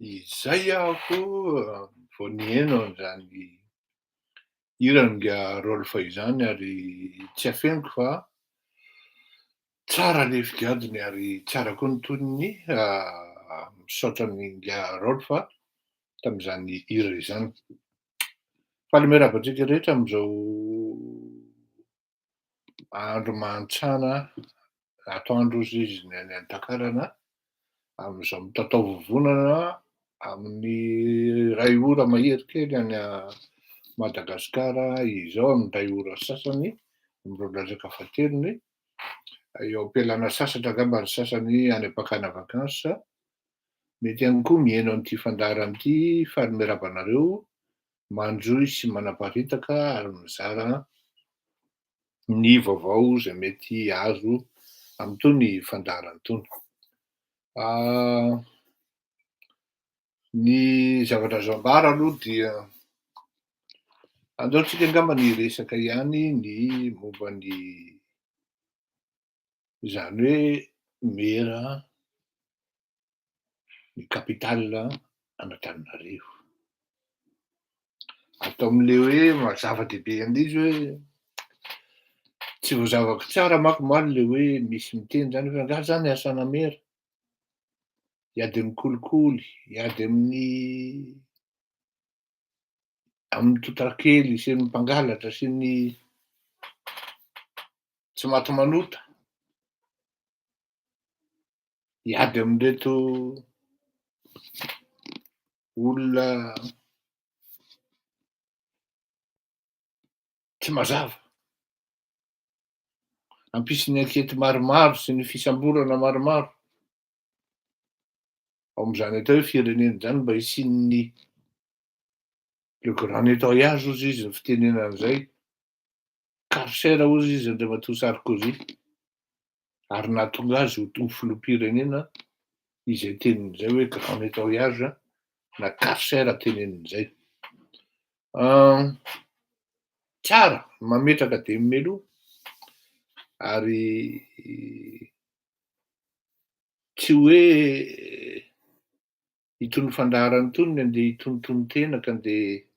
Izay aho vao nihaino an'izany hira nga Rolf izany ary tsy hafeniko fa tsara le figadiny ary tsara koa ny tonony misaotra ny nga Rolf tam'izany hira izany. Faly miarahaba antsika rehetra am'izao andro mantsana, atoandro ozy izy ny any Antakarana, am'izao mitaotao vovonana amin'ny ray ora mahery kely any Madagasikara, izao am'ray ora sasany am'reo latsaka fahatelony, eo am-pialana sasatra angamba ny sasany any am-pakana vakansa, mety ihany koa mihaino an'ity fandaharana ity, faly miarahaba anareo, mandroy sy manaparitaka ary mizara ny vaovao zay mety azo am'tony fandaharana tony. Ny zavatra azo ambara aloha dia aleontsika angamba ny resaka ihany ny momba ny zany hoe mera ny kapitala an'Antananarivo. Atao am'le hoe mazava-dehibe an'ilay izy hoe tsy voazavako tsara manko maly le hoe misy miteny zany hoe angaha zany hiasana mera, hiady am'kolikoly, hiady amin'ny totakely sy ny mpangalatra sy ny tsy maty manota, hiady am'ireto olona tsy mazava, hampisy ny ankety maromaro sy ny fisamborana maromaro ao am'izany atao hoe firenena zany mba hisian'ny le grand nettoyage hozy izy ny fitenenana an'izay, karcera hozy izy Andriamatoa Sarkozy, ary nahatonga azy ho filoham-pirenena izay tenin'izay hoe grand nettoyage na karcera tenenin'izay. Tsara, mametraka de mimeloha ary tsy hoe itony fandaharana itony no andeha hitonotony tena ka andeha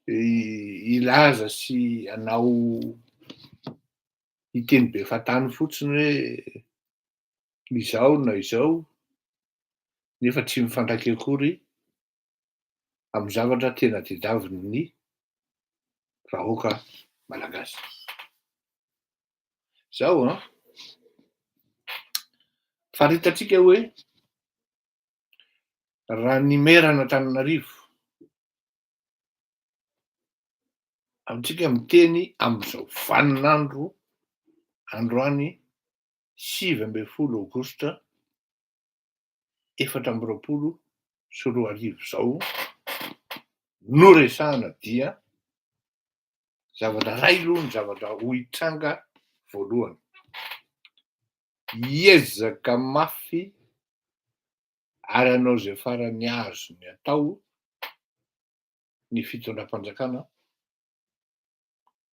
hilaza sy hanao hiteny be fahatany fotsiny hoe izao na izao, nefa tsy mifandraiky akory am'zavatra tena tadiavin'ny vahoaka malagasy. Zao faharitantsika hoe raha ny mera an'Antananarivo amintsika miteny am'izao vaninandro androany 8 Aogositra 2024 zao no resahana dia zavatra ray aloha ny zavatra ho hitranga voalohany. Hiezaka mafy ary hanao zay farany azony atao ny fitondram-panjakana,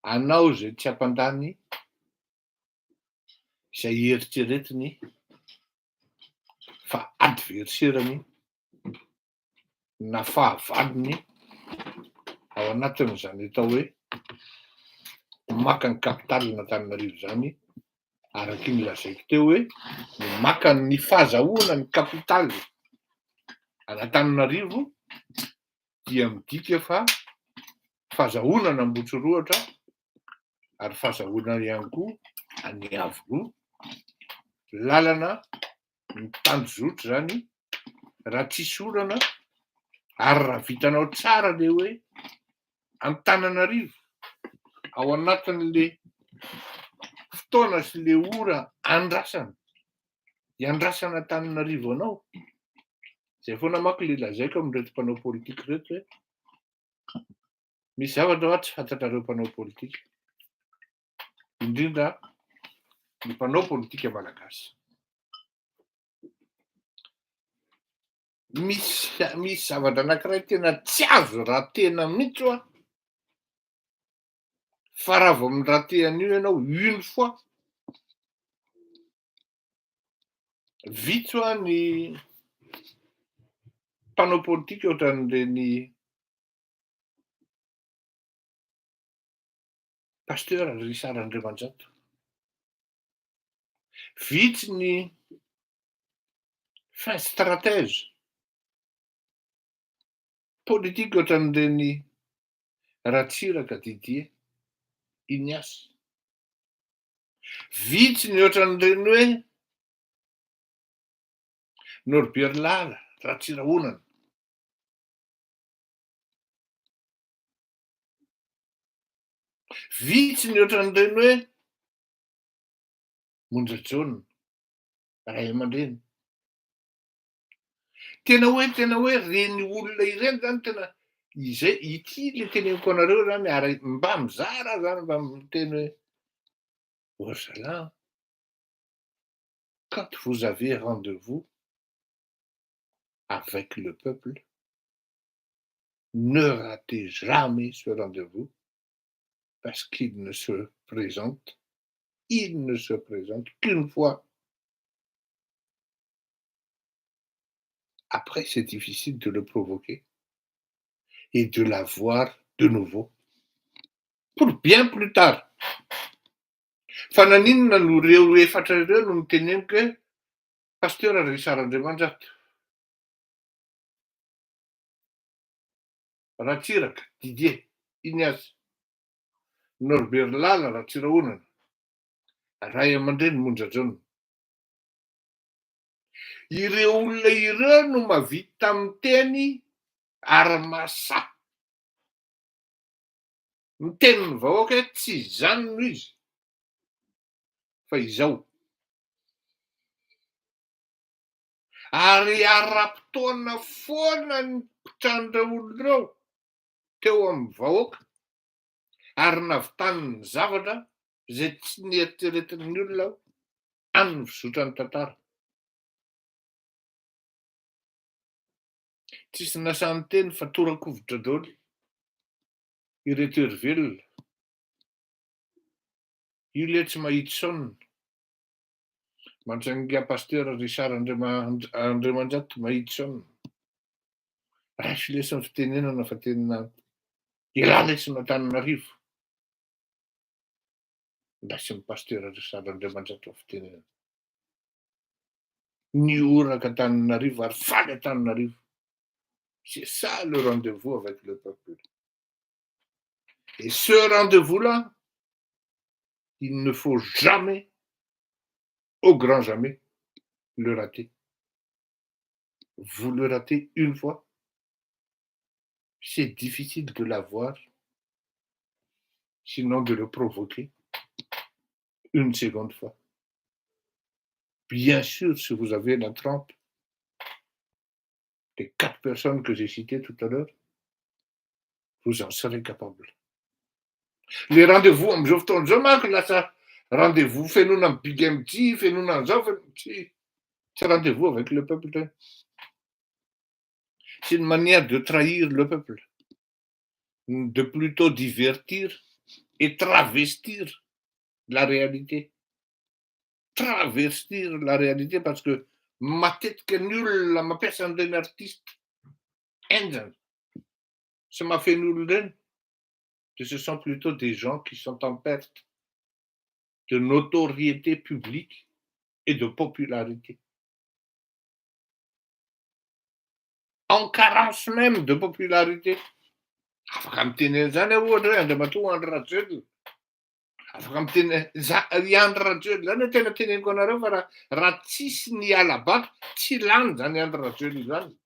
hanao zay tsy hampandany izay eritreretiny fa adverserany na fahavalony ao anatin'izany atao hoe maka ny kapitalin'Antananarivo zany, araky ny lazaiko teo hoe maka ny fahazahoana ny kapitaly an'Antananarivo dia midika fa fahazahoana an'Ambotsinroatra ary fahazahoana ihany koa any Avoloha, lalana ny Tanjozotra zany raha tsisy olana ary raha vitanao tsara le hoe Antananarivo ao anatin'le fotoana sy le ora andrasana, hiandrasana Antananarivo anao, zay foana manko le lazaiko am'reto mpanao politika reto hoe misy zavatra hoa tsy fantatrareo mpanao politika, indrindra ny mpanao politika malagasy. Misy zavatra anankiray tena tsy azo ratena mihitsy hoa, fa raha vao miraty an'io ianao une fois Vitsy ho ny mpanao politika ohatran'ireny pasteur Richard Andriamanjato. Vitsy ny fin stratège politika ohatran'ireny Ratsiraka Didier Ignace. Vitsy ny ohatran'ireny hoe Norbert Lala, Ratsirahonana. Vitsy ny ohatran'ireny hoe Monja Jaune, Ray aman-dreny. Tena hoe reny olona ireny zany tena izay ity le teneniko anareo zany ary mba mizara zany mba miteny hoe Orzala, quand vous avez rendez-vous avec le peuple, ne ratez jamais ce rendez-vous parce qu'il ne se présente qu'une fois. Après, c'est difficile de le provoquer et de l'avoir de nouveau pour bien plus tard. Fa naninona no reo efatra ireo no miteneniko hoe pasteur Richard Andriamanjato, Ratsiraka Didier Ignace, Norbert Lala Ratsirahonana, Ray aman-dreny Monja Jaune. Ireo olona ireo no mahavita miteny ary mahasahy miteny ny vahoaka hoe tsy izany no izy fa izao. Ary ara-potoana foana ny mpitranon'ireo olona ireo teo amin'ny vahoaka ary navitany ny zavatra izay tsy nieritreretin'ny olona amin'ny fizotrany tantara. Tsisy nasany teny fa torakovitra daholo ireto hery velona. Io le tsy mahitsy saonina. Mantsainga pasteur Richard Andriamanjato mahitsy saonina. Raha sy lesin'ny fitenenana fa tena ilalesina Antananarivo. Ndasin'ny pasteur Richard Andriamanjato fitenenana. Nioraka Antananarivo ary faly Antananarivo. C'est ça le rendez-vous avec le peuple. Et ce rendez-vous-là, il ne faut jamais, au grand jamais, le rater. Vous le ratez une fois, c'est difficile de l'avoir, sinon de le provoquer une seconde fois. Bien sûr, si vous avez la trempe des 4 personnes que j'ai citées tout à l'heure, vous en serez capable. Les rendez-vous am'izao fotoana zao manko lasa rendez-vous fenona amin'ny big MT, fenona an'izao c'est rendez-vous avec le peuple. C'est une manière de trahir le peuple, de plutôt divertir et travestir la réalité. Travestir la réalité parce que matetika ny olona mampiasa an'ireny artiste enjana sy mahafeno olona ireny que ce sont plutôt des gens qui sont en perte de notoriété publique et de popularité. En carence même de popularité. Afaka miteny an'izany aho ohatra hoe Andriamatoa Andry Rajoelina. Afaka miteny Andry Rajoelina zany tena teneniko anareo fa raha tsisy ny alabato tsy lany zany Andry Rajoelina zany.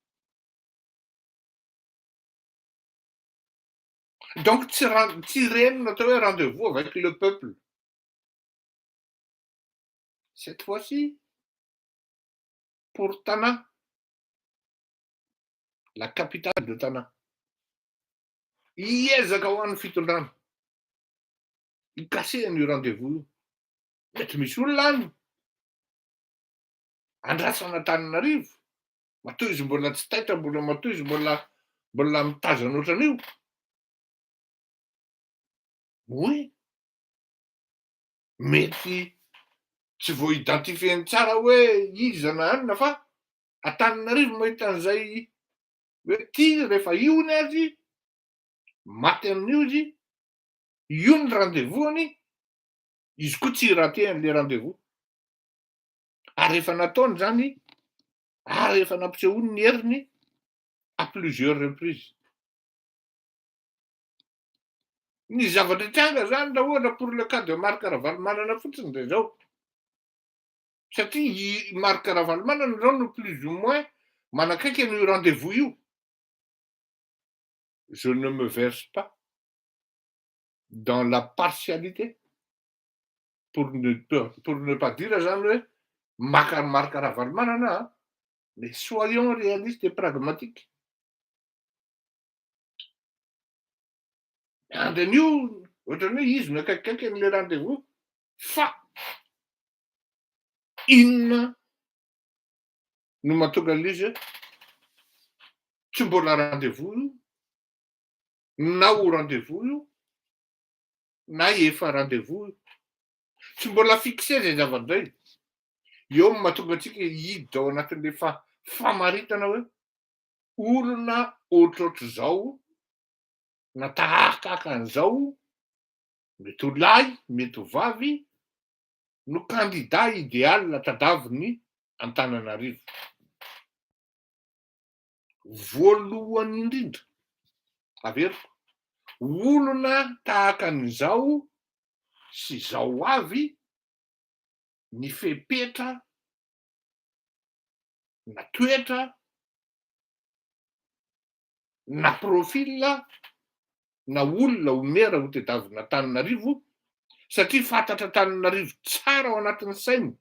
Donc tsy reny natao hoe rendez-vous avec le peuple. Cette fois-ci, pour Tana, la capitale de Tana. Hiezaka ho an'ny fitondrana. Ikasehana io rendez-vous. Mety misy olona any. Andrasana Antananarivo. Matoa izy mbola tsy taitra, matoa izy mbola mitazana ohatran'io. Oui. Mety tsy voaidentifieny tsara hoe iza na anona fa Antananarivo mahita an'izay hoe ty rehefa iony azy maty amin'io izy io ny rendez-vous-any izy koa tsy raty an'le rendez-vous ary rehefa nataony zany ary rehefa nampisehoany ny heriny à plusieurs reprises. Ny zavatra tranga zany raha ohatra pour le cas de Marc Ravalomanana fotsiny de zao. Satria Marc Ravalomanana zao no plus ou moins manakaiky an'io rendez-vous io. Je ne me verse pas dans la partialité pour ne pas dire zany hoe Marc Ravalomanana, mais soyons réalistes et pragmatiques. Andrany io ohatran'ny hoe izy no akaikikaiky an'le rendez-vous fa inona no mahatonga an'izy hoe tsy mbola rendez-vous io na ho rendez-vous io na efa rendez-vous io tsy mbola fixe zay zavadray eo no mahatonga antsika hiditra ao anatin'le famaritana hoe olona ohatrohatr'izao na tahakaka an'izao mety ho lahy mety ho vavy no candidat idéal tadaviny Antananarivo. Voalohany indrindra averiko olona tahaka an'izao sy izao avy ny fepetra na toetra na profil na olona omera ho tedavina Antananarivo satria fantatra Antananarivo tsara ao anatin'ny sainy,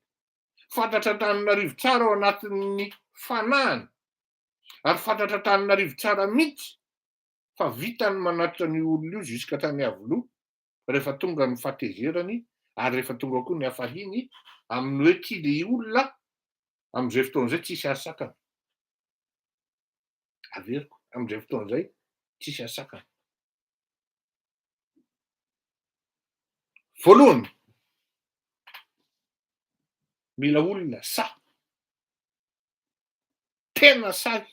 fantatra Antananarivo tsara ao anatin'ny fanahiny ary fantatra Antananarivo tsara mihitsy fa vitany manatitra ny olona io jusqu'à tany avoloha rehefa tonga ny fahatezerany ary rehefa tonga koa ny hafahiny amin'ny hoe tia le olona amin'izay fotoan'izay tsisy asakana. Averiko amin'izay fotoan'izay tsisy asakana. Voalohany mila olona sa tena say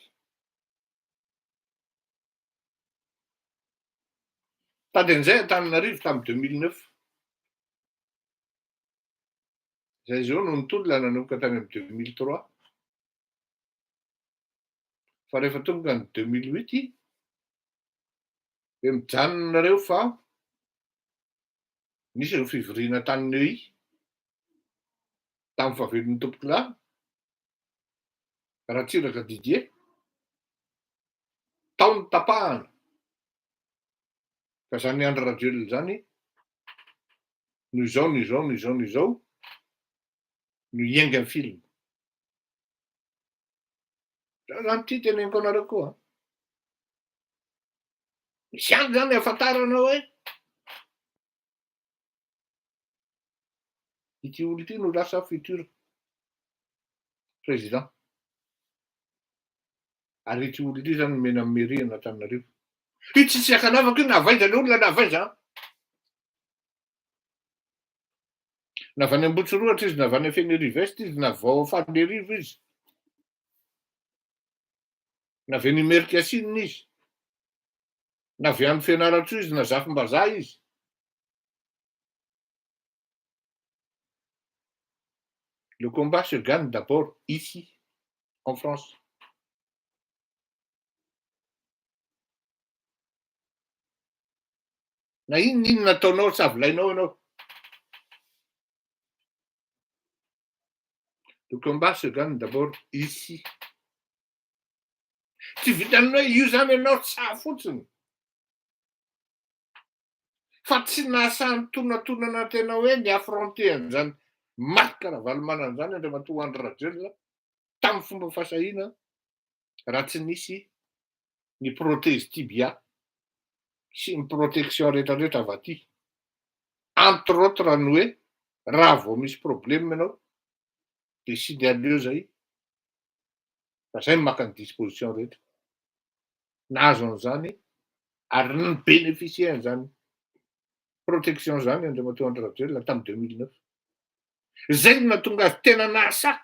tady an'izay Antananarivo tamin'ny 2009 zay zao no nitolona nanomboka tany amin'ny 2003 fa rehefa tonga ny 2008 de mijanona nareo fa nisy ireo fivoriana tany Neuilly tamin'ny fahavelon'ny tompoklahy Ratsiraka Didier tao ny tapahana fa zany Andry Rajoelina zany no izao no hiainga ny film. Zany ty teneniko anareo koa. Misy any zany ahafantarana hoe ity olo ity no lasa futur président. Ary ity olo ity zany mena mairie an'Antananarivo. Io tsisy akanavako io na avaiza ny olona na avaiza. Na avy any Ambotsorahatra izy na avy any Fenerive Est izy na vao Fanerivo izy na avy any Merkasina izy na avy any Fianarantsoa izy na Zafimbazaha izy. Le combat se gagne d'abord ici, en France. Na inona nataonao savolainao ianao. Le combat se gagne d'abord ici. Tsy vitan'ny hoe io zany ianao tsa fotsiny. Fa tsy nahasahy tonantonana tena hoe ny affronter an'izany Marc Ravalomanana zany Andriamatoa Andry Rajoelina tamin'ny fomba fahasahiana raha tsy nisy ny prothèse tibia sy ny protection rehetrarehetra avy aty. Entre autres ny hoe raha vao misy problème ianao de signaleo zay fa zay maka ny disposition rehetra. Nahazo an'izany ary nibénéficier an'izany protection zany Andriamatoa Andry Rajoelina tamin'ny 2009. Zay no nahatonga azy tena nahasa.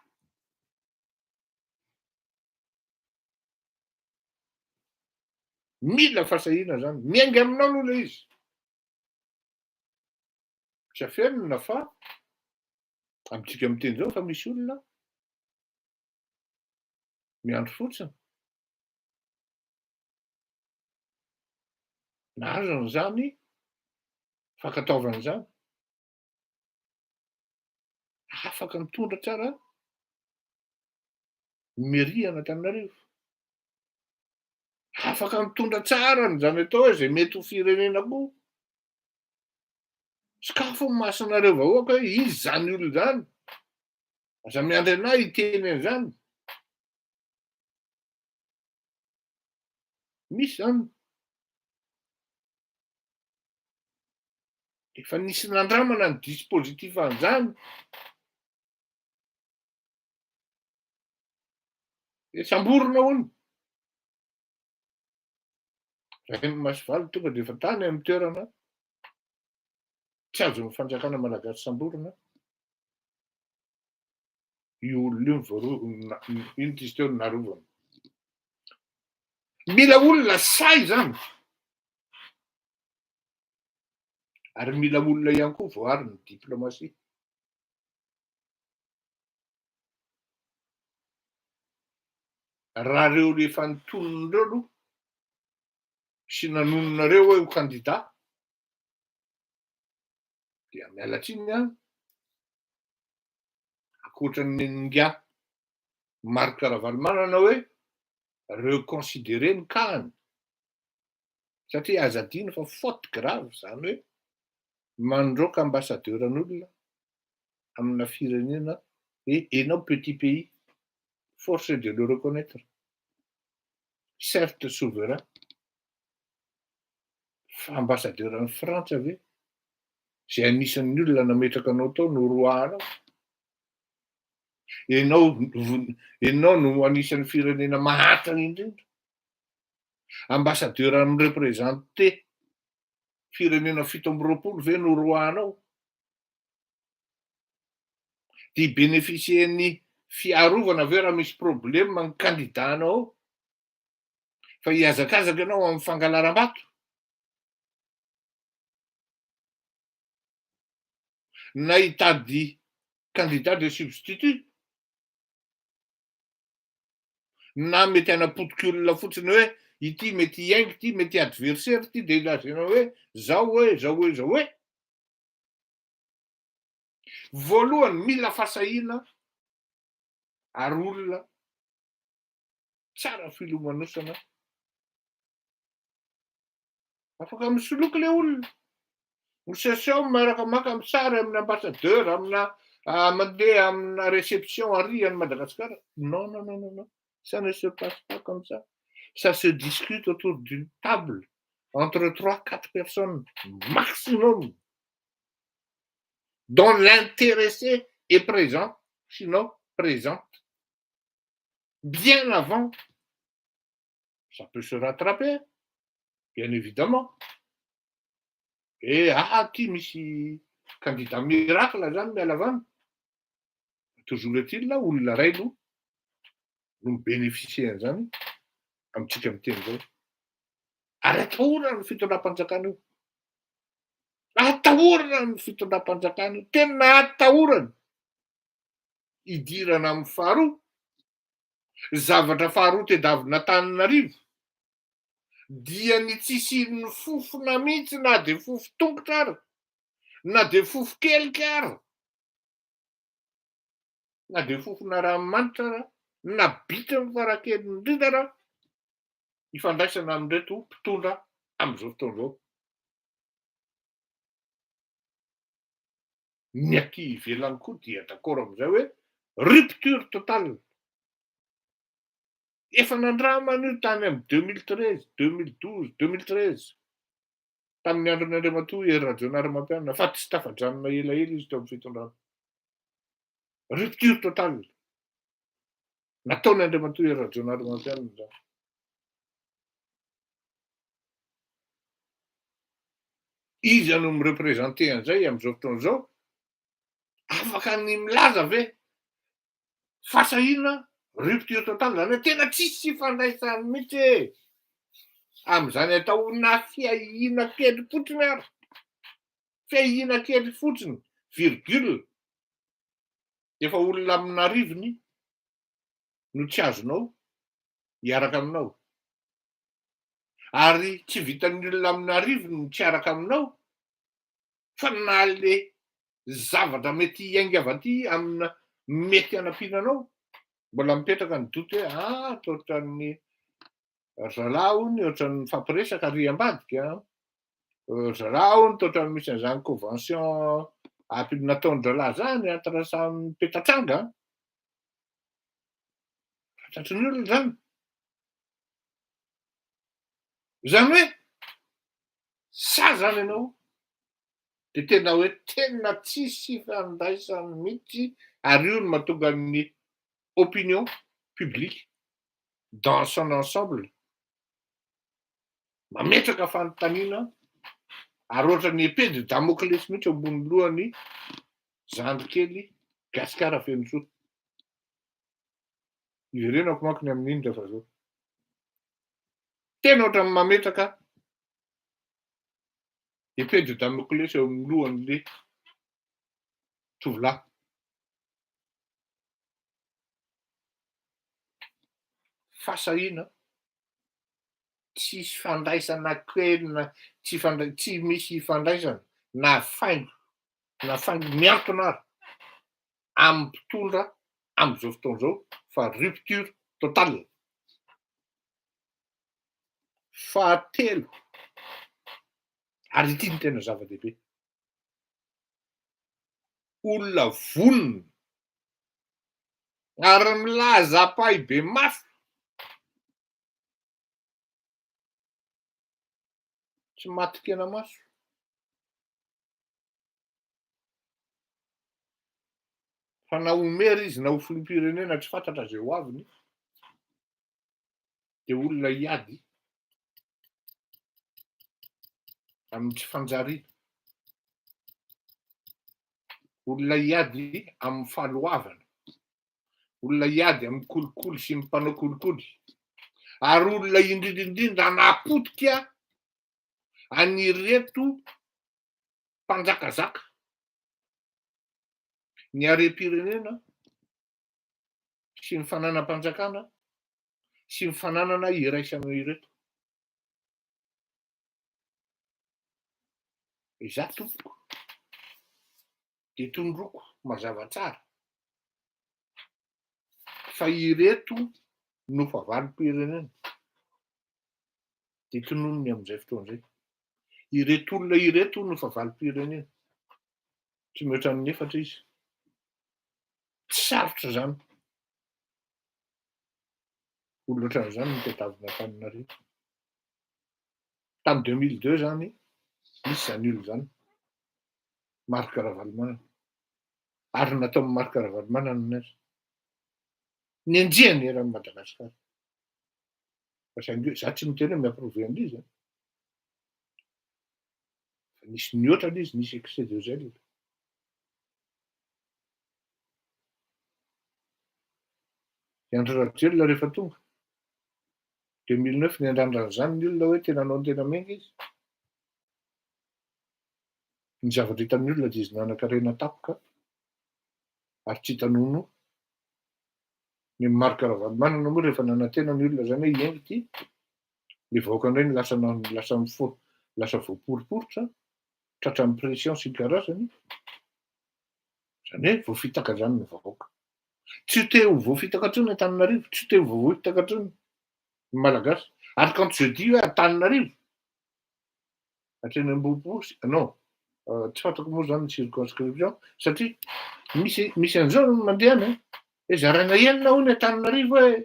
Mila fasahina zany, miainga aminao aloha le izy. Tsy afenina fa amintsika miteny zao fa misy olona miandro fotsiny. Nahazo an'izany fankataovan'izany, afaka mitondra tsara mairie an'Antananarivo. Afaka mitondra tsara an'izany atao hoe zay mety ho firenena koa. Sakafo ny masonareo vahoaka hoe izy zany olona zany. Aza miandry anahy hiteny an'izany. Misy zany. Efa nisy nandramana ny dispositif an'izany. Samborona hono. Raha Masivaly tonga dia efa tany amin'ny toerana. Tsy azon'ny fanjakana malagasy samborona. Io olona io ino izy teo narovana. Mila olona say zany. Ary mila olona ihany koa voary ny diplomasia. Raha reo rehefa nitonon'ireo sy nanononareo hoe ho kandida, dia miala tsiny any. Akoatran'ny Ngia Marc Ravalomanana hoe reconsidérer ny kahiny. Satria aza adino fa faute grave zany hoe mandroaka ambassadeuran'olona amina firenena et enao petit pays, force de le reconnaître. Certes souverain, fa ambassadeur an'i Frantsa ve zay anisan'ny olona nametraka anao tao no roi anao. Enao no anisan'ny firenena mahatana indrindra. Ambassadeur amin'ny représenté firenena 7 ve no roi anao. Dia bénéficien'ny fiarovana ve raha misy problème ny candidat-nao. Fa hiazakazaka ianao amin'ny fangalaram-bato. Na hitady candidat de substitut. Na mety hanapotiky olona fotsiny hoe ity mety hiaingo, ity mety adversaire, ity dia ilazaina hoe zao hoe, zao hoe, zao hoe. Voalohany mila fasahiana ary olona tsara filomanosana. Afaka misoloky le olona. Miseseo miaraka maka misary amin'ny ambassadeur, amina mandeha amina réception arry an'i Madagasikara. Non, non, non, non, non. Ça ne se passe pas comme ça. Ça se discute autour d'une table entre 3-4 personnes maximum, dont l'intéressé est présent, sinon présente. Bien avant, ça peut se rattraper, bien évidemment. Et ty misy candidat miracle zany miala avany. Toujours est-il là olona ray no mibénéficie an'izany amintsika miteny zao. Ary atahorana ny fitondram-panjakana io. Atahorana ny fitondram-panjakana io. Tena atahorana. Idirana amin'ny faharoa. Zavatra faharoa tedavina Antananarivo. Dia ny tsisy fofona mihitsy na de fofo tongotra ary, na de fofo kelika ary, na de fofona ranomanitra ary, na bitiny farakely indrindra ary, ifandraisana amin'ireto mpitondra amin'izao fotoana izao. Ny aty ivelany koa dia d'accord amin'izay hoe rupture totale. Efa nandramana io tany amin'ny 2013, 2012, 2013. Tamin'ny andron'ny Andriamatoa Hery Rajaonarimampianina, fa tsy tafadranona elaela izy teo amin'ny fitondrana. Rupture totale. Nataony Andriamatoa Hery Rajaonarimampianina zany. Izy no mirepresenté an'izay amin'izao fotoana izao. afaka ny milaza ve fasahina rupture totale zany hoe tena tsisy fifandraisany mihitsy e am'izany ataona fiahina kely fotsiny ary fiahina kely fotsiny virgule efa olona amina rivony no tsy azonao hiaraka aminao ary tsy vitan'ny olona amina rivony no tsy araka aminao fa na le zavatra mety hiainga avy aty amina mety hanampiananao mbola mipetraka ny doute hoe ohatran'ny zalahy hony ohatran'ny fampiresaka ary ambadika zalahy hony toatran'ny misy an'izany convention nataon-dralahy zany entre samy mipetratranga fantatry ny olona zany zany hoe sa zany ianao de tena hoe tena tsisy fifandraisany mihitsy ary io no mahatonga ny opinion publique dans son ensemble mametraka fanontaniana ary ohatran'ny épée de Damoclès mihitsy eo ambony lohan'ny zandry kely gasikara feno soa iverenako manko ny amin'iny rehefa zao tena ohatran'ny mametraka épée de Damoclès eo amin'ny lohan'le tovolahy fasahina tsisy fandraisana kely na tsy misy fandraisana na faingo miantona ary amin'ny mpitondra am'izao fotoan'izao fa rupture totale fahatelo ary ity ny tena zava-dehibe olona vonona ary milaza apahy be mafy tsy matikena maso fa na omery izy na ho filoham-pirenena tsy fantatra zay ho aviny de olona hiady amin'ny tsy fanjariana olona hiady amin'ny fahaloavana olona hiady amin'ny kolikoly sy ny mpanao kolikoly ary olona indrindrindrindra napotika anireto mpanjakazaka ny harem-pirenena sy ny fananam-panjakana sy ny fananana iraisana ireto iza tompoko de tondroko mazava tsara fa ireto no favalim-pirenena de tononony amin'izay fotoan'izay ireto olona ireto no favalim-pirenena tsy mihoatra amin'ny efatra izy tsy sarotra zany olona ohatran'izany no tadiavina Antananarivo tamin'ny 2002 zany misy zany olo zany Marc Ravalomanana ary natao Marc Ravalomanana nazy ny anjiany eran'ny Madagasikara fa saingy za tsy miteny hoe miapprouve an'izy fa nisy mihoatra izy nisy excès de zèle André Rajoelina rehefa tonga 2009 ny andrandra'zany ny olona hoe tena hanao ny tena menga izy ny zavatra hitan'ny olona de izy nanan-karena tapoka ary tsy hitanono ny Marc Ravalomanana moa rehefa nanantena ny olona zany hoe hiainga ity le vahoakany reny lasa voaporiporitra tratran'ny pression sy ny karazany zany hoe voafitaka zany ny vahoaka tsy te ho voafitaka intsony Antananarivo tsy te ho voafitaka intsony ny malagasy ary quand je dis hoe Antananarivo hatreny Ambohipo non tsy fantako moa zany ny circonscription satria misy an'izao no mandehana hoe zaraina enina hoy ny Antananarivo hoe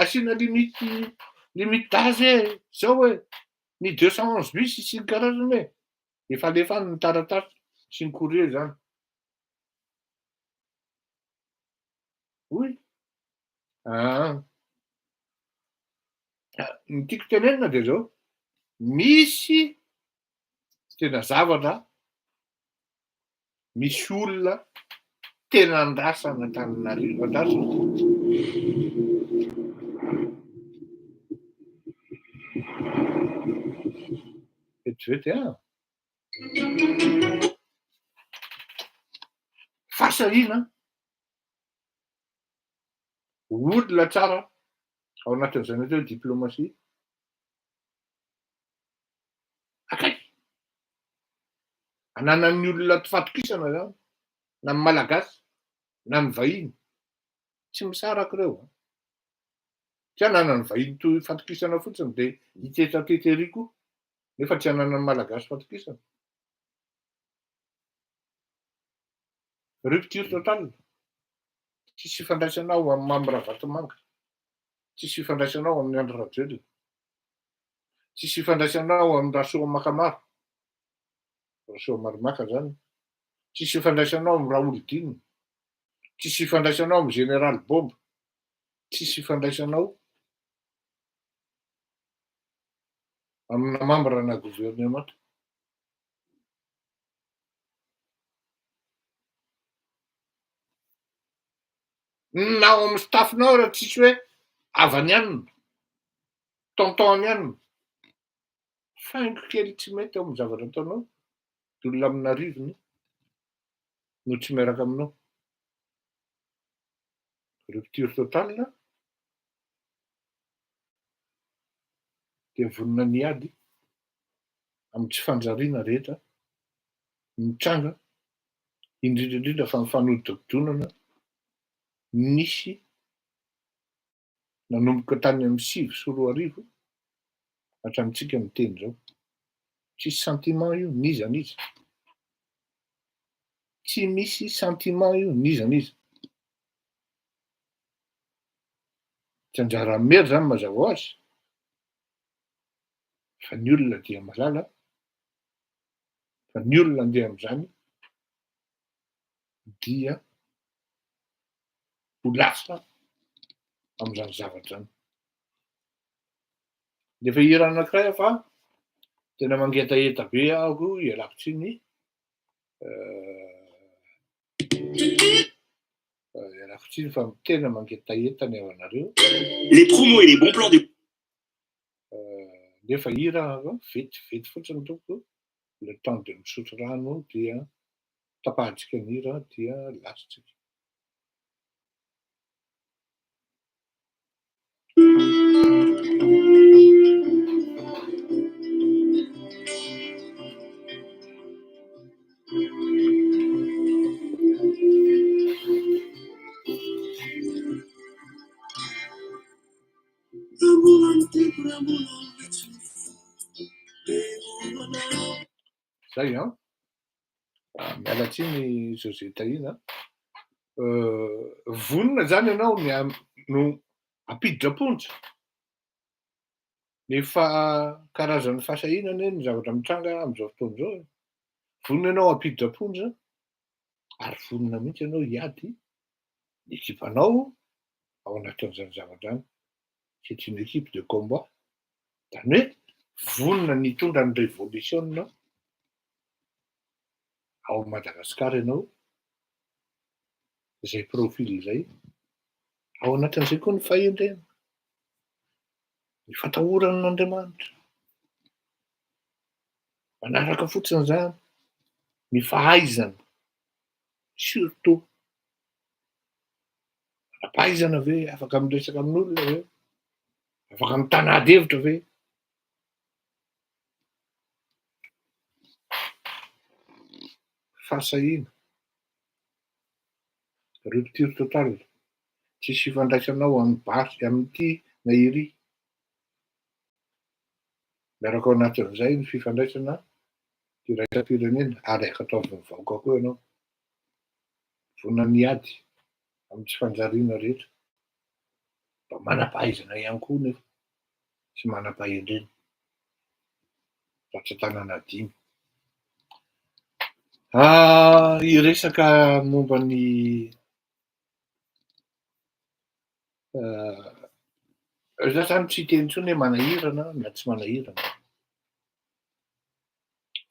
asiana limite d'âge zao hoe ny 211 bis sy ny karazany hoe efa alefany ny taratasy sy ny courrier zany oy ny tiako tenenina de zao misy tena zavatra misy olona tena andrasana Antananarivo andrasana. Vetivety fasahina olona tsara ao anatin'izany atao hoe diplomasia. Akaiky ananan'ny olona fatokisana zany na ny malagasy na ny vahiny tsy misaraka ireo tsy ananan'ny vahiny fatokisana fotsiny de itetatety ery koa nefa tsy ananan'ny malagasy fatokisana. Rupture totale. Tsisy ifandraisanao amin'ny Mamy Ravatomanga, tsisy ifandraisanao amin'ny Andry Rajoelina, tsisy ifandraisanao amin'ny Rasoa Makamara, Rasoa Marimaka zany, tsisy ifandraisanao amin'ny Raolodina, tsisy ifandraisanao amin'ny Général Bomba, tsisy ifandraisanao amina membre na gouvernement. Na ao amin'ny staffinao raha tsisy hoe avany anina, tonton anina, faingo kely tsy mety ao amin'ny zavatra ataonao, de olona amina rivony no tsy miaraka aminao. Rupture totale dia vonona niady amin'ny tsy fanjariana rehetra, mitranga indrindra fa ny fanodidinana nisy nanomboka tany amin'ny 2024 hatramintsika miteny zao. Tsisy sentiment io niza niza. Tsy misy sentiment io niza niza. Tsy anjara mery zany mazava ho azy fa ny olona dia malala, fa ny olona andeha amin'izany dia ho lasa amin'izany zavatra zany. De efa hira anankiray fa tena mangetaheta be ahako ialako tsiny ialako tsiny fa tena mangetaheta ny ao anareo. Les promos et les bons plans de nefa hira vetivety fotsiny toko le temps de misotro rano dia tapahantsika ny hira dia lasitsika. Zay miala tsiny José Tahina. Vonona zany ianao no ampidi-draponja nefa karazan'ny fahasahinana ny zavatra mitranga amin'izao fotoana izao. Vonona ianao ampidi-draponja ary vonona mihitsy ianao hiady ny ekipanao ao anatin'izany zavatra any. C'est une équipe de combat. Zany hoe vonona nitondra ny révolution ao Madagasikara ianao, zay profil zay, ao anatin'izay koa ny fahendrena, ny fatahoran'Andriamanitra. Manaraka fotsiny zany ny fahaizana, surtout manam-pahaizana ve, afaka miresaka amin'olona ve, afaka mitana hevitra ve. Fasahina, rupture totale, tsisy ifandraisanao amin'ny basy amin'ity na iry. Miaraka ao anatin'izay ny fifandraisana iraisam-pirenena ary afaka ataovy vahoaka koa ianao. Vonona niady amin'ny tsy fanjariana rehetra. Mba manam-pahaizana ihany koa nefa sy manam-pahendrena. Ratsan-tanana dimy. Hiresaka momba ny za zany tsy teny intsony hoe manahirana na tsy manahirana.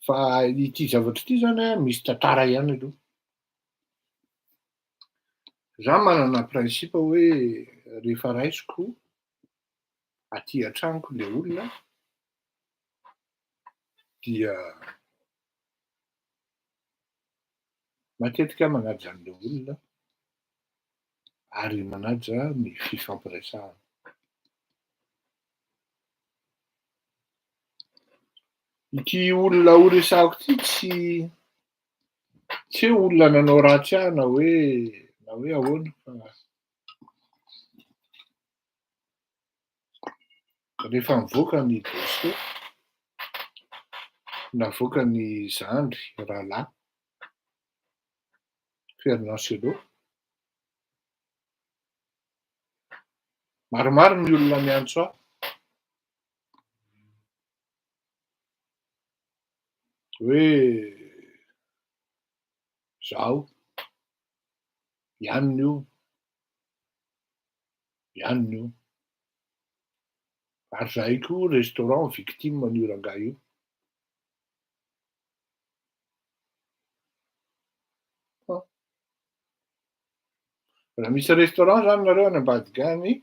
Fa ity zavatra ity zany misy tantara ihany aloha. Za manana prinsipa hoe rehefa raisiko aty an-tranoko le olona dia matetika aho manaja an'le olona ary manaja ny fifampiresahana. Ity olona ho resahako ity tsy hoe olona nanao ratsy ahy na hoe ahoana fa rehefa mivoaka ny dosie, navoaka ny zandry rahalahy Fernand Selot, maromaro ny olona miantso ahy hoe zaho ianona io ary zahay koa restaurant victime an'io rangahy io. Raha misy restaurant zany nareo any ambadika any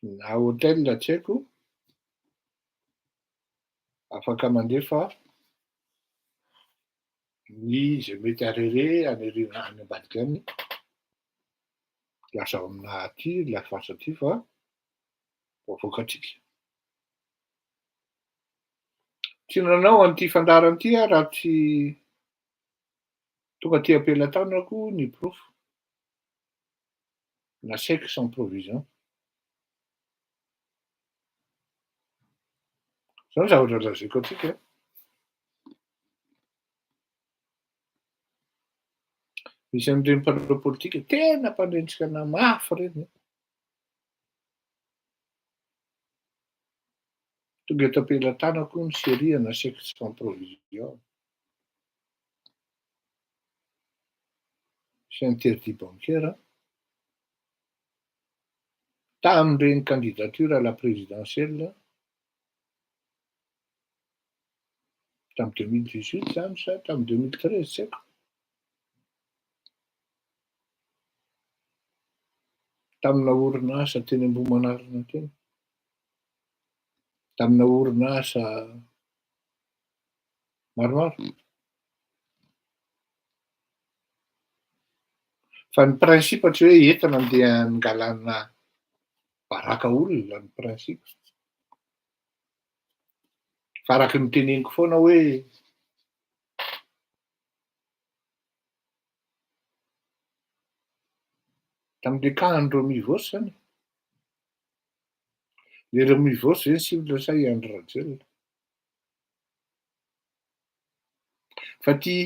na hôtel tsy haiko, afaka mandefa ny zay mety arere any ambadika any, lasa ao aminahy aty lafasa aty fa voavoaka atsika. Tsy nanao an'ity fandarana ity aho raha tsy tonga aty am-pelantanako ny profo na chèque sans provision. Zao ny zavatra lazaiko atsika. Misy an'ireny mpanao politika tena mpanenjika anahy mafy reny. Tonga eto am-pelantanako ny seria-na chèque sans provision. Sy interdit bancaire tamin'ireny candidature à la présidentielle tamin'ny 2018 zany sa tamin'ny 2013 tsy haiko. Tamina orinasa teny Ambohimanarina teny. Tamina orinasa maromaro. Fa ny prinsipa tsy hoe entina andeha hangalana baraka olona ny prinsipa. Fa araky ny teneniko foana hoe tamin'le cahan'ny Romivôsy zany. Le Romivôsy zany sy milasay Andry Rajoelina. Fa ty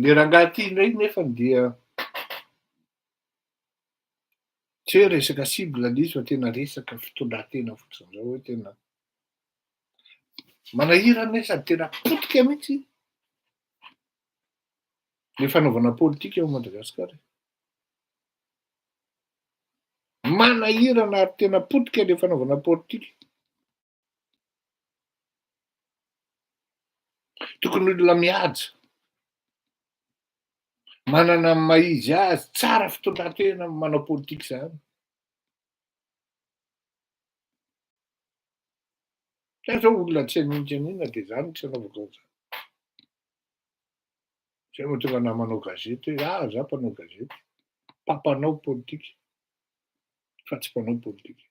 le rangahy ty indray nefa dia tsy hoe resaka cible ilay izy fa tena resaka fitondran-tena fotsiny zao hoe tena manahira anie sady tena potika mihitsy le fanaovana politika ao Madagasikara. Manahirana ary tena potika le fanaovana politika. Tokony olona mihaja, manana ny maha-izy azy, tsara fitondran-tena manao politika zany. Fa zao olona tsy haninona dia zany tsy hanaovako an'izany. Zay vao tonga ahy manao gazety hoe za mpanao gazety, mpampanao politika fa tsy mpanao politika.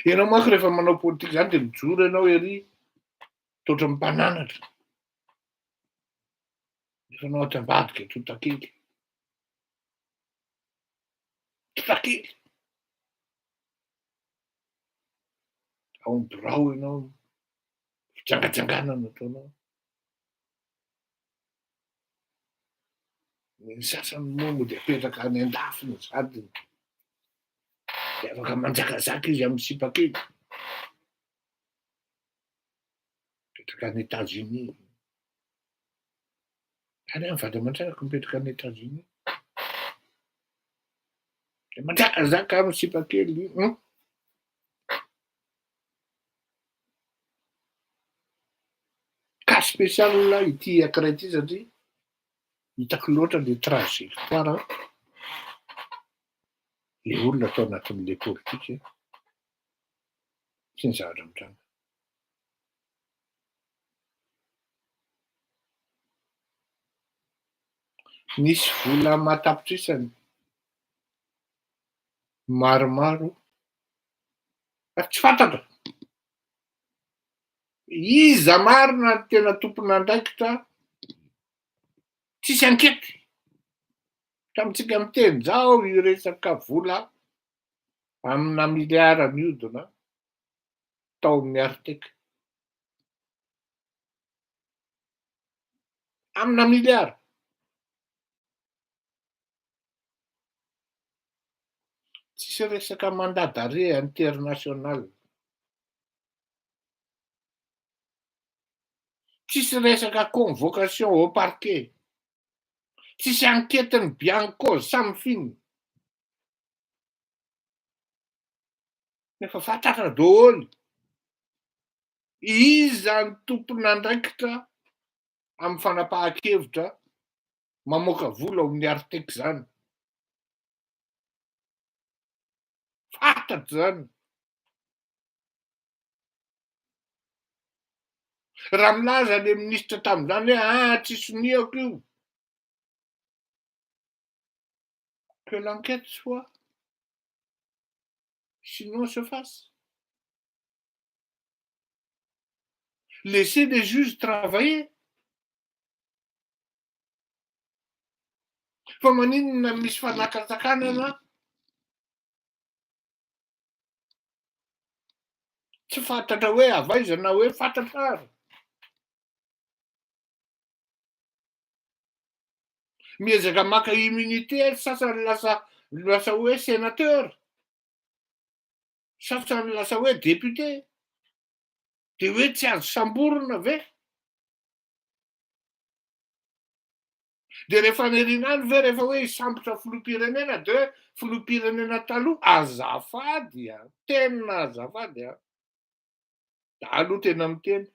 Ianao manko rehefa manao politika zany dia mijoro ianao ery to ohatran'ny mpananatra. Nefa anao aty ambadika totakely. Totakely. Ao amin'ny birao ianao, fitsangatsanganana ataonao. Ny sasany moa dia apetraka any an-dafiny sady dia afaka manjakazaka izy amin'ny sipakely. Mipetraka any États-Unis. Any amin'ny vady aman-tranako mipetraka any États-Unis. Dia manjakazaka amin'ny sipakely. Cas spécial ity ankiray ity satria hitako loatra le trajectoire le olona atao anatin'le politika sy ny zavatra mitranga. Nisy vola matapitrisany maromaro tsy fantatra iza marina ny tena tompon'andraikitra tsisy ankety tamintsika miteny zao iresaka vola amina miliara miodina taon'ny Arteka amina miliara. Tsisy resaka mandat d'arrêt international, tsisy resaka convocation au parquet, tsisy anketiny bianco samy finy. Nefa fantatra daholo iza ny tompon'andraikitra amin'ny fanapahan-kevitra mamoaka vola amin'ny Arteka zany. Fantatra zany. Raha milaza le ministra tamin'izany hoe tsisy niako io. Que l'enquête soit, sinon se fasse. Laissez les juges travailler. Fa maninona misy fanakatsakana tsy fantatra hoe avaizana hoe fantatra ary. Miezaka maka immunité sasany lasa hoe sénateur, sasany lasa hoe député, de hoe tsy azo samborona ve? De rehefa anerinany ve rehefa hoe hisambotra filoham-pirenena de hoe filoham-pirenena taloha azafady tena azafady aloha tena miteny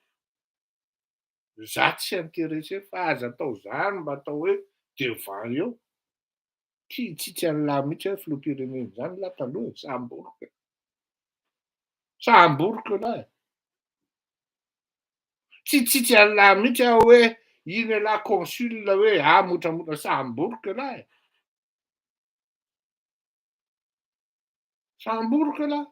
za tsy intéressé fa aza atao zany mba atao hoe devant eo tsy an'lahy mihitsy hoe filoham-pirenena zany la taloha sahamboroka lahy tsy an'lahy mihitsy hoe iny la consul hoe motramotra sahamboroka lahy sahamboroka lahy.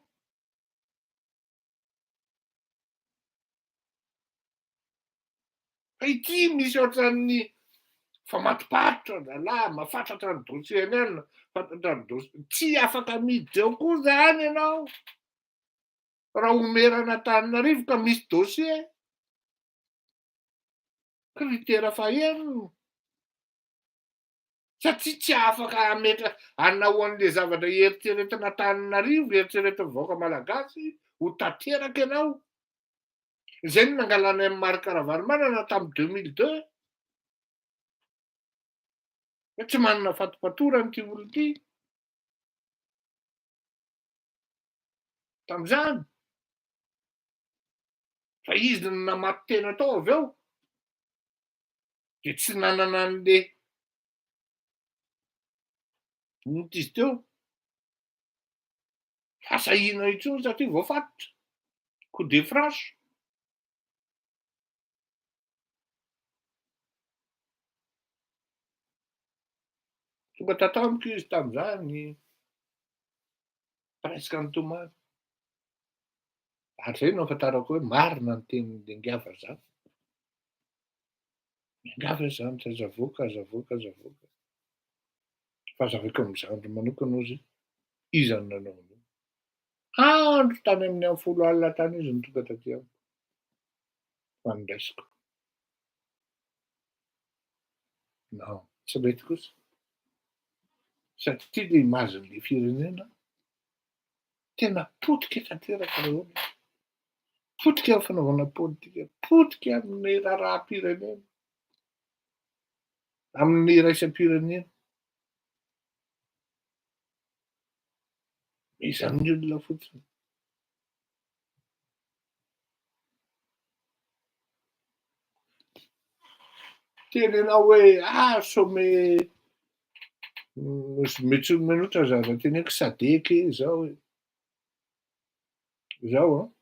Fa ity misy ohatran'ny famatoparitra zalahy mafantatra ny dossier eny fantatra ny dossier tsy afaka miditra eo koa zany ianao raha omerana Antananarivo ka misy dossier critère fahaenina satria tsy afaka ametra anao an'le zavatra eritreretina Antananarivo eritreretin'ny vahoaka malagasy ho tanteraka ianao. Izay no nangalana amin'ny Marc Ravalomanana tamin'ny 2002. Tsy manana fatipatorana ity olona ity tamin'izany. Fa izy no namaty tena tao avy eo de tsy nanana an'le izy teo fasahina intsony satria voafatotra coup de France. Tonga tatamiko izy tamin'izany presque nitomany ary zay no ahafantarako hoe marina ny tenin'le Ngava zany. Ngava zany zavoaka fa zavaiko amin'izandry manokana ozy iza no nanao an'io. Andro tany amin'ny 10 alina tany izy no tonga taty amiko fa nindraisiko. Non, tsy mety kosa satria le imazin'le firenena tena potika tanteraka rehetra, potika amin'ny fanaovana politika, potika amin'ny raharaham-pirenena, amin'ny iraisam-pirenena. Izany olona fotsiny. tenena hoe sommet mety minoatra zany teneko sadeky zao hoe zao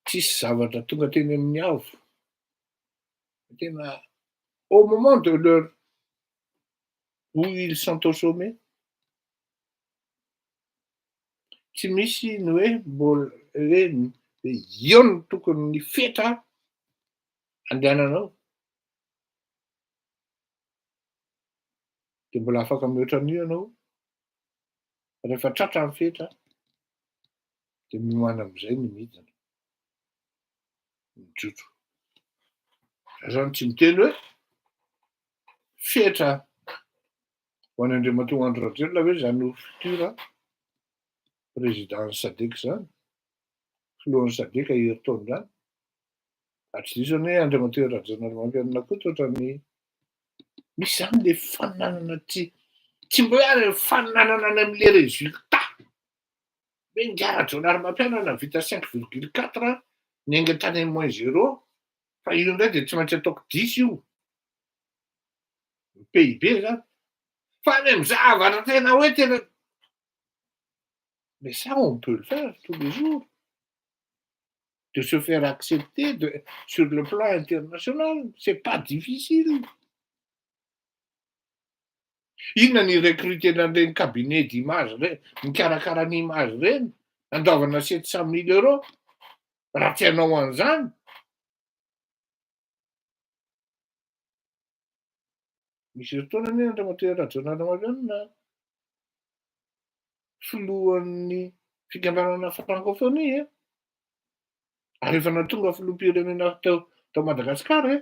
tsisy zavatra tonga teny amin'ny avo tena au moment de leur où ils sont au sommet tsy misy ny hoe mbola hoe io no tokony ny fetra andehananao de mbola afaka mihoatra an'io ianao rehefa tratra ny fetra de mioana am'izay ny midina mijotso za zany tsy miteny hoe fetra ho an'ny Andriamatoa Andry Rajoelina hoe zany ho futur président Sadek zany filohan'ny Sadek herintaona zany tsy diso zany hoe Andriamatoa Rajoelina koa toetrany misy zany le faninanana tsy mbo hoe faninanana any am'le résultat Benga Rajoelina vita 5,4 nenga tany moins 0 fa io ndray de tsy maintsy ataoko 10 io PIB zany fa any am'zavatra tena hoe tena mais ça on peut le faire tous les jours de se faire accepter sur le plan international c'est pas difficile inona ny recrutena an'ireny cabinet d'image reny mikarakara ny image reny andaovana 700 000 € raha tsy hanao an'izany misy fotoana anie Andriamatoa Rajoelina filohan'ny fikambanana francophonie ary rehefa nahatonga filoham-pirenena tao Madagasikara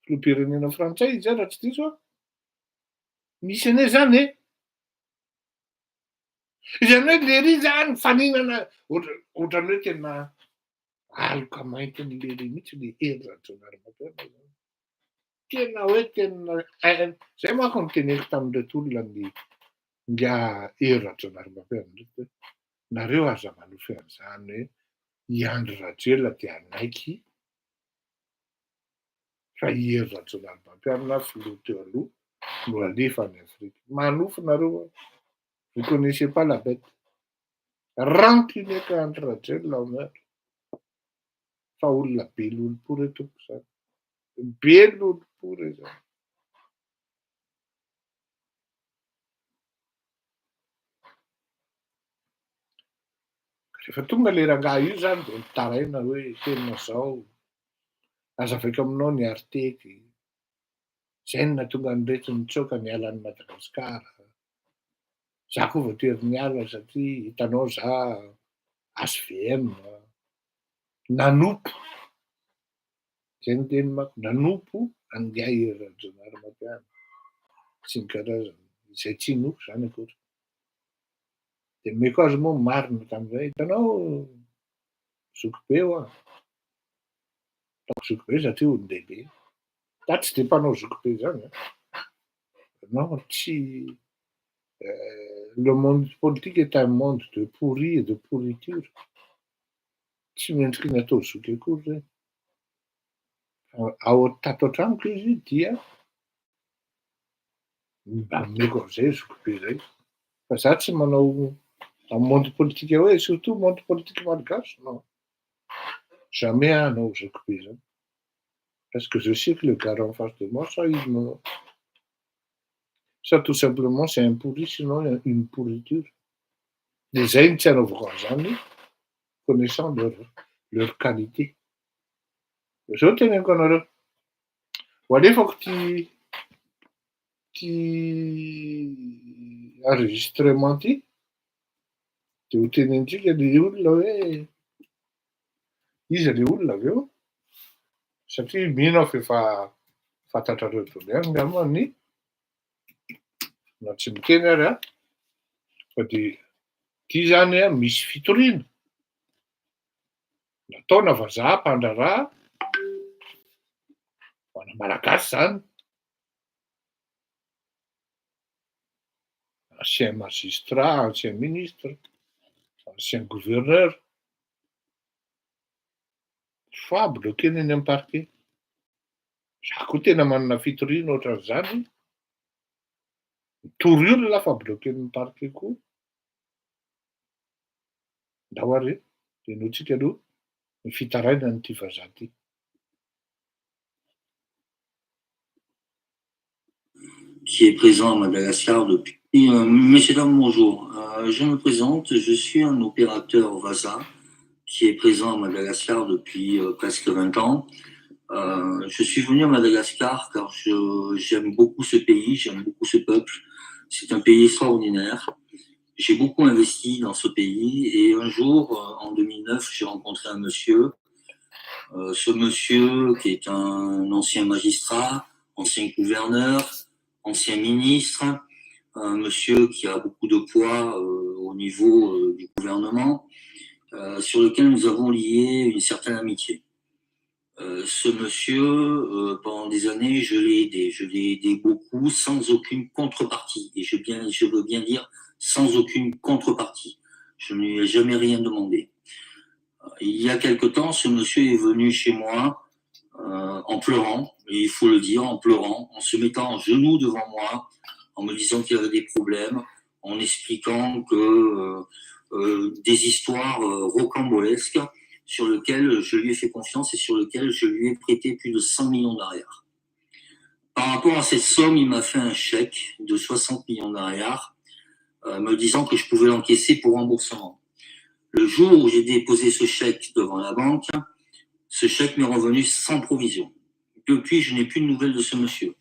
filoham-pirenena frantsay izy raha tsy diso misy anie zany izany hoe lery zany faninana ohatrany hoe tena aloka mainty lery mihitsy le hery Rajoelina tena hoe tena zay manko no teneniko tamin'reto olona nga hery Rajoelina nareo aza manofy an'izany hoe i Andry Rajoelina dia anaiky fa i hery Rajoelina filoha teo aloha no alefa any Afrique manofy nareo vous connaissez pas la bête rancunier qu'Andry Rajoelina fa olona be lolo-po reto zany be lolo-po re zany rehefa tonga le rangahy io zany de mitaraina hoe tena zao azavaiko aminao ny ariteky zay no nahatonga ny reto nitsoaka niala any Madagasikara za koa voatery niala satria hitanao za HVM nanompo zay no teny manko nanompo angay hery Rajoelina sy ny karazany izay tsy noko zany akory de meko azy moa marina tamin'izay hitanao zokibe ataoko zokibe satria olon-dehibe za tsy de mpanao zokibe zany non tsy le monde politique est un monde de pourri et de pourriture tsy mendriky ny atao zoky akory zay tato an-tranoko izy dia mba meko an'izay zokibe zay fa za tsy manao amin'ny monde politique hoe surtout monde politique malagasy non jamais hanao zokibe zany parce que je sais que le gars en face de moi ça tout simplement c'est un pourri sinon une pourriture de zay no tsy anaovako an'izany connaissant leur qualité zao teneniko anareo ho alefako ty enregistrement ty de ho tenenitsika le olona hoe iza le olona aveo satria mino aho fa efa fantatrareo daholo ihany angamba ny na tsy miteny ary fa de ty zany misy fitoriana nataona vazaha mpandraraha ho ana malagasy zany ancien magistrat ancien ministre ancien gouverneur fa bloqué eny amin'ny parquet Za koa tena manana fitoriana ohatran'izany. Toro io ny lafa bloquen'ny parquet koa. Ndao ary de nohoantsika aloha ny fitaraina n'ity vazaha ty. Qui est présent à Madagascar depuis. Messieurs, dames, bonjour. Je me présente, je suis un opérateur VASA qui est présent à Madagascar depuis presque 20 ans. Je suis venu à Madagascar car j'aime beaucoup ce pays, j'aime beaucoup ce peuple. C'est un pays extraordinaire. J'ai beaucoup investi dans ce pays et un jour, en 2009, j'ai rencontré un monsieur. Ce monsieur qui est un ancien magistrat, ancien gouverneur, ancien ministre, un monsieur qui a beaucoup de poids au niveau du gouvernement, sur lequel nous avons lié une certaine amitié. Ce monsieur, pendant des années, je l'ai aidé beaucoup sans aucune contrepartie. Et je veux bien dire sans aucune contrepartie. Je ne lui ai jamais rien demandé. Il y a quelque temps, ce monsieur est venu chez moi en pleurant, et il faut le dire, en pleurant, en se mettant en genoux devant moi, en me disant qu'il avait des problèmes, en expliquant que des histoires rocambolesques sur lesquelles je lui ai fait confiance et sur lesquelles je lui ai prêté plus de 100 millions d'ariars. Par rapport à cette somme, il m'a fait un chèque de 60 millions d'ariars, me disant que je pouvais l'encaisser pour remboursement. Le jour où j'ai déposé ce chèque devant la banque, ce chèque m'est revenu sans provision. Depuis, je n'ai plus de nouvelles de ce monsieur.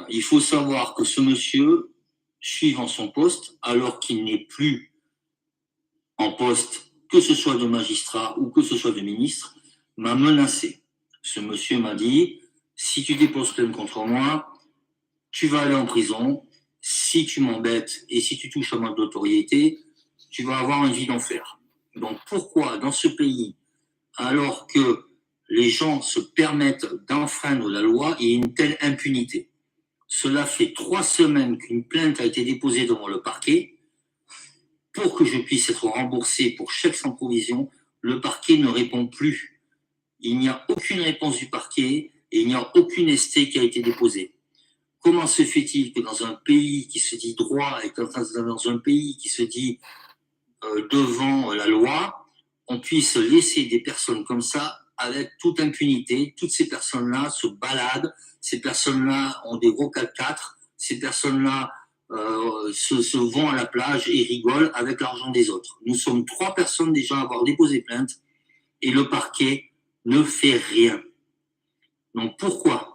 Il faut savoir que ce monsieur, suivant son poste, alors qu'il n'est plus en poste, que ce soit de magistrat ou que ce soit de ministre, m'a menacé. Ce monsieur m'a dit, si tu déposes plainte contre moi, tu vas aller en prison. Si tu m'embêtes et si tu touches à ma notoriété, tu vas avoir une vie d'enfer. Donc pourquoi dans ce pays, alors que les gens se permettent d'enfreindre la loi, il y a une telle impunité? Cela fait 3 semaines qu'une plainte a été déposée devant le parquet. Pour que je puisse être remboursé pour chèque sans provision, le parquet ne répond plus. Il n'y a aucune réponse du parquet et il n'y a aucune ST qui a été déposée. Comment se fait-il que dans un pays qui se dit droit et dans un pays qui se dit devant la loi, on puisse laisser des personnes comme ça avec toute impunité? Toutes ces personnes-là se baladent, ces personnes-là ont des gros 4x4, ces personnes-là se vont à la plage et rigolent avec l'argent des autres. Nous sommes 3 personnes déjà à avoir déposé plainte et le parquet ne fait rien. Donc pourquoi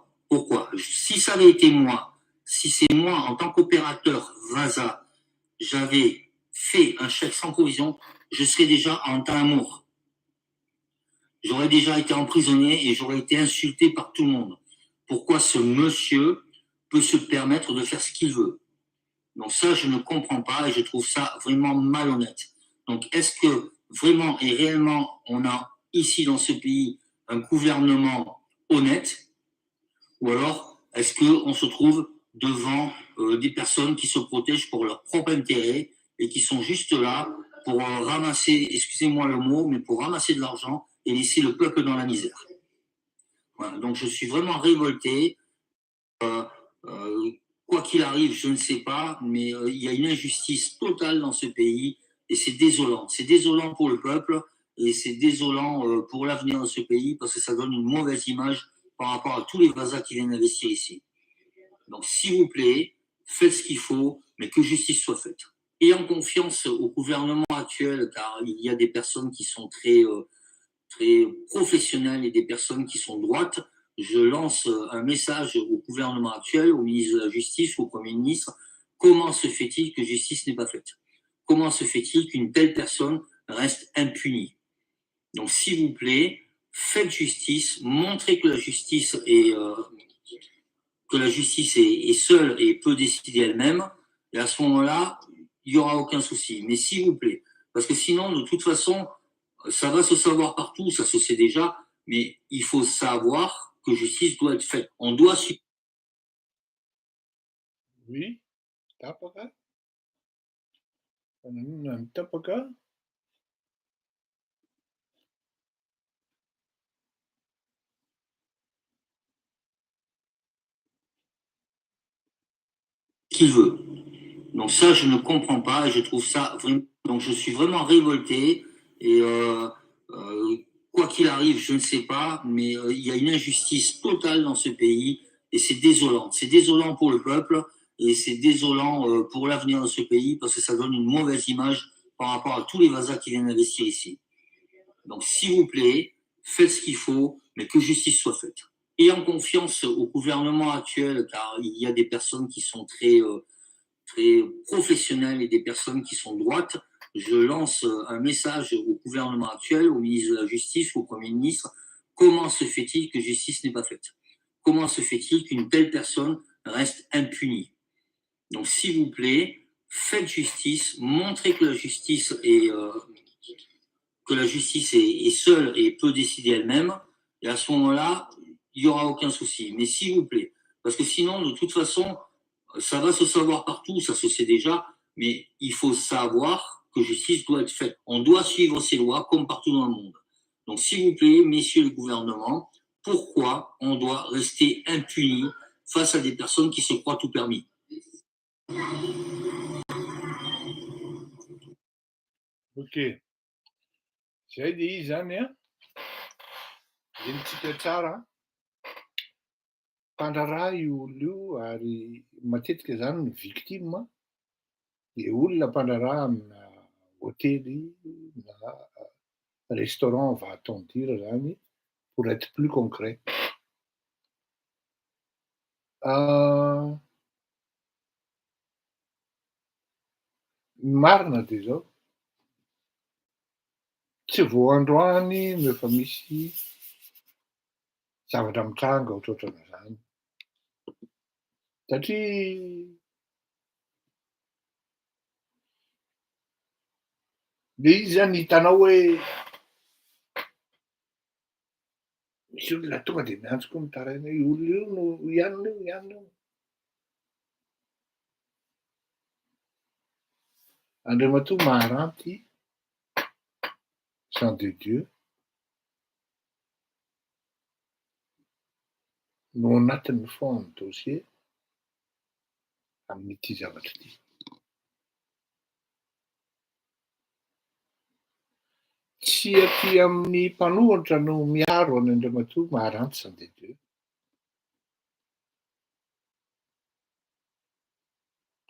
Si ça avait été moi, si c'est moi en tant qu'opérateur VASA, j'avais fait un chèque sans provision, je serais déjà en temps amour. J'aurais déjà été emprisonné et j'aurais été insulté par tout le monde. Pourquoi ce monsieur peut se permettre de faire ce qu'il veut? Donc ça, je ne comprends pas et je trouve ça vraiment malhonnête. Donc est-ce que vraiment et réellement, on a ici dans ce pays un gouvernement honnête, ou alors est-ce qu'on se trouve devant des personnes qui se protègent pour leur propre intérêt et qui sont juste là pour ramasser, excusez-moi le mot, mais pour ramasser de l'argent et laisser le peuple dans la misère? Voilà, donc je suis vraiment révolté. Quoi qu'il arrive, je ne sais pas, mais il y a une injustice totale dans ce pays et c'est désolant. C'est désolant pour le peuple et c'est désolant pour l'avenir de ce pays parce que ça donne une mauvaise image par rapport à tous les VASA qui viennent investir ici. Donc, s'il vous plaît, faites ce qu'il faut, mais que justice soit faite. Ayant confiance au gouvernement actuel, car il y a des personnes qui sont très professionnelles et des personnes qui sont droites, je lance un message au gouvernement actuel, au ministre de la Justice, au Premier ministre. Comment se fait-il que justice n'est pas faite? Comment se fait-il qu'une telle personne reste impunie? Donc, s'il vous plaît, faites justice, montrez que la justice est seule et peut décider elle-même, et à ce moment-là, il n'y aura aucun souci. Mais s'il vous plaît, parce que sinon, de toute façon, ça va se savoir partout, ça se sait déjà, mais il faut savoir que justice doit être faite. On doit suivre. Oui, tapaka. Tapaka. qu'il veut. Donc ça, je ne comprends pas et je trouve ça vraiment... Donc je suis vraiment révolté et quoi qu'il arrive, je ne sais pas, mais il y a une injustice totale dans ce pays et c'est désolant. C'est désolant pour le peuple et c'est désolant pour l'avenir de ce pays parce que ça donne une mauvaise image par rapport à tous les Vasas qui viennent investir ici. Donc s'il vous plaît, faites ce qu'il faut, mais que justice soit faite. Ayant confiance au gouvernement actuel, car il y a des personnes qui sont très professionnelles et des personnes qui sont droites, je lance un message au gouvernement actuel, au ministre de la Justice, au Premier ministre. Comment se fait-il que justice n'est pas faite? Comment se fait-il qu'une telle personne reste impunie? Donc, s'il vous plaît, faites justice, montrez que la justice est seule et peut décider elle-même, et à ce moment-là, il n'y aura aucun souci. Mais s'il vous plaît, parce que sinon, de toute façon, ça va se savoir partout, ça se sait déjà, mais il faut savoir que justice doit être faite. On doit suivre ces lois comme partout dans le monde. Donc, s'il vous plaît, messieurs le gouvernement, pourquoi on doit rester impunis face à des personnes qui se croient tout permis? Ok. Zay dia izy zany a, henontsika tsara, mpandraraha io olo io ary matetika zany ny victime dia olona mpandraraha amina hôtely na restaurant va t-on dire zany, pour être plus concret. Marina dia zao, tsy vao androany no efa misy zavatra mitranga ohatrohatrana zany. Satria le izy zany hitanao hoe misy olona tonga dia miantsoko mitaraina hoe olona io no ianona io, ianona io. Andriamatoa Maharanty, Jean de Dieu, no anatin'ny fond ny dossier amin'ity zavatra ity. Tsy aty amin'ny mpanohitra no miaro any Andriamatoa Maharanty Jean de Dieu.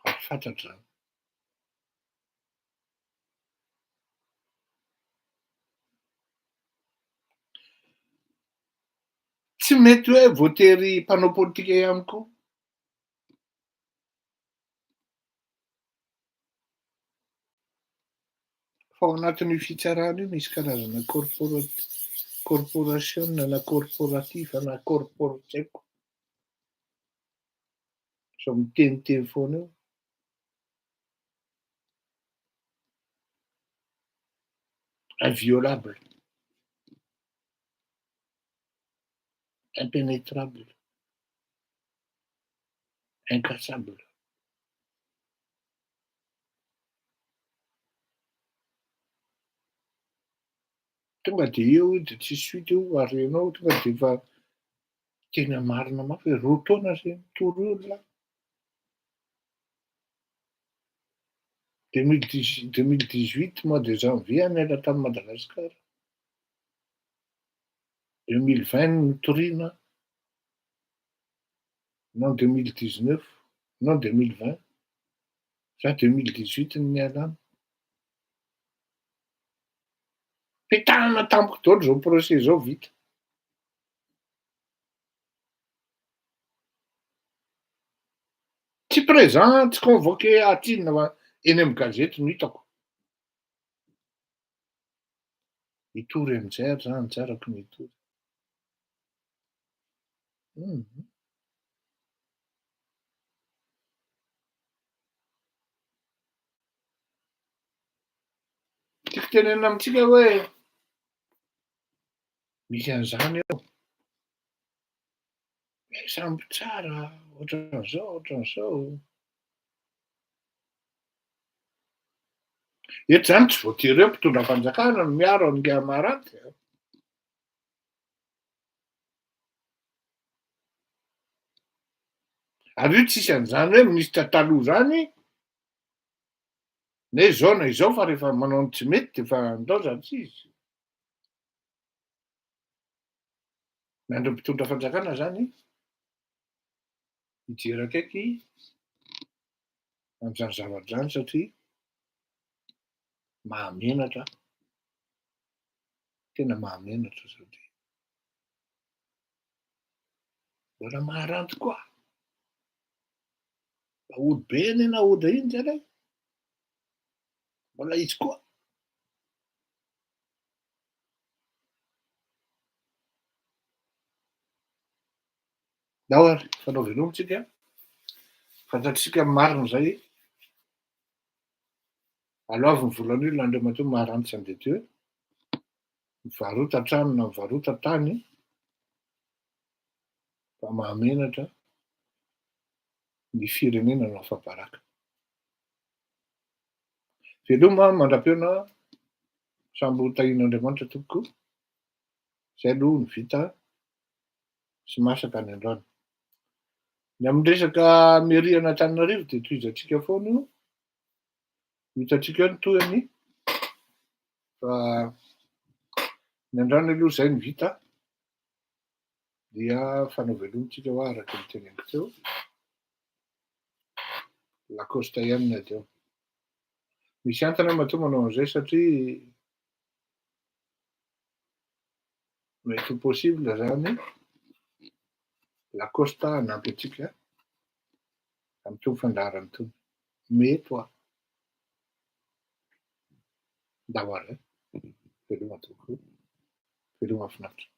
Ary fantatra zany. Tsy mety hoe voatery mpanao politika ihany koa. Fa ao anatin'io fitsarana io misy karazana corporation na corporatif na tsy haiko. Sao miteniteny foana eo. Inviolable, impénétrable, incassable. Tonga dia eo dia tsisy suite eo ary ianao tonga dia efa tena marina mafy hoe roa taona zay nitoro io lahy. 2018 mois de janvier niala tamin'i Madagasikara. 2020 nitoriana. Non 2019, non 2020. Za 2018 no niala any. Petahana tampoka daholo zao procès zao vita. Tsy présent, tsy convoqué aty eny amin'ny gazety no hitako. Hitory amin'izay ary zany tsarako ny hitory. Tiako tenenina amintsika hoe misy an'izany ao. Samby tsara, ohatran'izao, ohatran'izao. Eto zany tsy voatery hoe mpitondra fanjakana no miaro an'ilay Maharanty. Ary io tsisy an'izany hoe minisitra taloha zany, ne zao na izao fa rehefa manao ny tsy mety de fa andaozany izy. Nandro mpitondra fanjakana zany hijery akaiky amin'izany zavatra zany satria mahamenatra, tena mahamenatra satria mbola maharanty koa. Ody be anie na ody iny zany e, mbola izy koa. Dao ary, fanao veloma tsika, fantatsika marina zay, aloha ny volan'io l'Andriamanitra maharanty sy andeha teo, mivarota trano na mivarota tany, fa mahamenatra ny firenena no afa-baraka. Veloma mandra-peona samby ho tahian'Andriamanitra tompoko, zay aloha ny vita sy masaka any androany. Ny amin'ny resaka mairie an'Antananarivo de tohizantsika foana io, hitantsika eo ny tohiny fa ny androany aloha zay ny vita, dia fanao velomtsika ho araka ny teneniko teo, Lacoste ihany ady eo. Misy antana matoa manao an'izay satria mety ho possible zany Lacoste hanampy antsika amin'itony fandaharana itony. Mety hoa. Dao ary, veloma tokoa, veloma mahafinaritra.